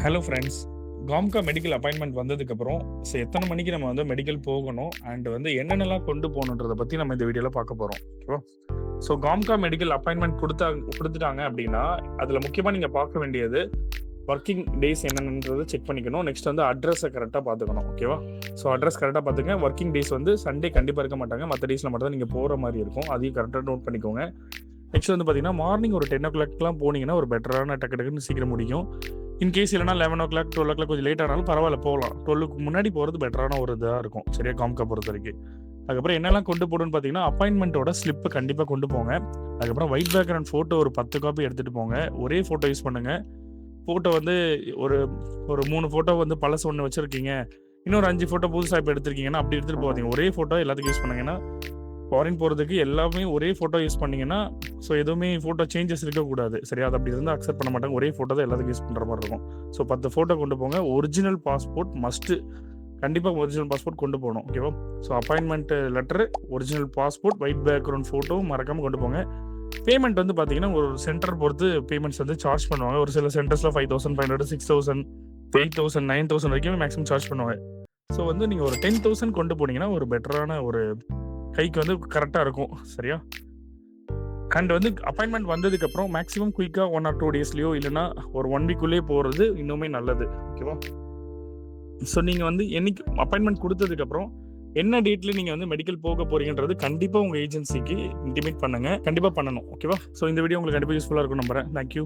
Hello friends. காம்கா medical appointment வந்ததுக்கப்புறம் எத்தனை மணிக்கு நம்ம வந்து மெடிக்கல் போகணும் அண்ட் வந்து என்னென்னலாம் கொண்டு போகணுன்றதை பற்றி நம்ம இந்த வீடியோவில் பார்க்க போகிறோம். ஓகேவா? ஸோ காம்கா மெடிக்கல் அப்பாயின்மெண்ட் கொடுத்துட்டாங்க அப்படின்னா அதில் முக்கியமாக நீங்கள் பார்க்க வேண்டியது ஒர்க்கிங் டேஸ் என்னென்னன்றதை செக் பண்ணிக்கணும். நெக்ஸ்ட் வந்து அட்ரஸை கரெக்டாக பார்த்துக்கணும். ஓகேவா? ஸோ அட்ரஸ் கரெக்டாக பார்த்துங்க. ஒர்க்கிங் டேஸ் வந்து சண்டே கண்டிப்பாக இருக்க மாட்டாங்க. மற்ற டேஸில் மட்டும் தான் நீங்கள் போகிற மாதிரி இருக்கும். அதையும் கரெக்டாக நோட் பண்ணிக்கோங்க. நெக்ஸ்ட் வந்து பார்த்தீங்கன்னா மார்னிங் ஒரு 10 o'clockலாம் போனீங்கன்னா ஒரு பெட்டரான டக்குன்னு சீக்கிரம் முடியும். இன்கேஸ் இல்லைனா 11 o'clock 12 o'clock கொஞ்சம் லேட் ஆனாலும் பரவாயில்ல, போகலாம். 12க்கு முன்னாடி போகிறது பெட்டரான ஒரு இதாக இருக்கும். சரியா? காம்கா பொறுத்த வரைக்கும். அதுக்கப்புறம் என்னெல்லாம் கொண்டு போகணும்னு பார்த்தீங்கன்னா அப்பாயின்மெண்ட்டோட ஸ்லிப்பு கண்டிப்பாக கொண்டு போங்க. அதுக்கப்புறம் ஒயிட் பேக்ரவுண்ட் ஃபோட்டோ ஒரு 10 காப்பி எடுத்துகிட்டு போங்க. ஒரே ஃபோட்டோ யூஸ் பண்ணுங்கள். ஃபோட்டோ வந்து ஒரு ஒரு 3 ஃபோட்டோ வந்து பழசு ஒன்று வச்சுருக்கீங்க, இன்னொரு 5 ஃபோட்டோ புதுசாக இப்போ எடுத்துருக்கீங்கன்னா அப்படி எடுத்துகிட்டு போகாதீங்க. ஒரே ஃபோட்டோ எல்லாத்துக்கும் யூஸ் பண்ணுங்கன்னா ஃபாரின் போகிறதுக்கு எல்லாமே ஒரே ஃபோட்டோ யூஸ் பண்ணிங்கன்னா ஸோ எதுவுமே ஃபோட்டோ சேஞ்சஸ் இருக்கக்கூடாது. சரியா? அது அப்படி இருந்தால் அக்செப்ட் பண்ண மாட்டாங்க. ஒரே ஃபோட்டோ தான் எல்லாத்துக்கும் யூஸ் பண்ணுற மாதிரி இருக்கும். ஸோ 10 ஃபோட்டோ கொண்டு போங்க. ஒரிஜினல் பாஸ்போர்ட் மஸ்ட்டு, கண்டிப்பாக ஒரிஜினல் பாஸ்போர்ட் கொண்டு போகணும். ஓகேவா? So appointment letter, original passport, white background photo மறக்காமல் கொண்டு போங்க. பேமெண்ட் வந்து பார்த்தீங்கன்னா ஒரு சென்டர் பொறுத்து பேமெண்ட்ஸ் வந்து சார்ஜ் பண்ணுவாங்க. ஒரு சில சென்டர்ஸில் 5,500, 6,000, 8,000, 9,000 வரைக்கும் மேக்ஸிமம் சார்ஜ் பண்ணுவாங்க. ஸோ வந்து நீங்கள் ஒரு 10,000 கொண்டு போனீங்கன்னா ஒரு பெட்டரான ஒரு கைக்கு வந்து கரெக்டாக இருக்கும். சரியா? அண்ட் வந்து அப்பாயின்மெண்ட் வந்ததுக்கப்புறம் மேக்ஸிமம் குயிக்காக 1 or 2 டேஸ்லையோ இல்லைனா ஒரு 1 வீக்குள்ளேயே போகிறது இன்னுமே நல்லது. ஓகேவா? ஸோ நீங்கள் வந்து என்னைக்கு அப்பாயின்மெண்ட் கொடுத்ததுக்கப்புறம் என்ன டேட்டில் நீங்கள் வந்து மெடிக்கல் போக போகிறீங்கன்றது கண்டிப்பாக உங்கள் ஏஜென்சிக்கு இன்டிமேட் பண்ணுங்கள். கண்டிப்பாக பண்ணணும். ஓகேவா? ஸோ இந்த வீடியோ உங்களுக்கு கண்டிப்பாக யூஸ்ஃபுல்லாக இருக்கும் நம்புறேன். தேங்க்யூ.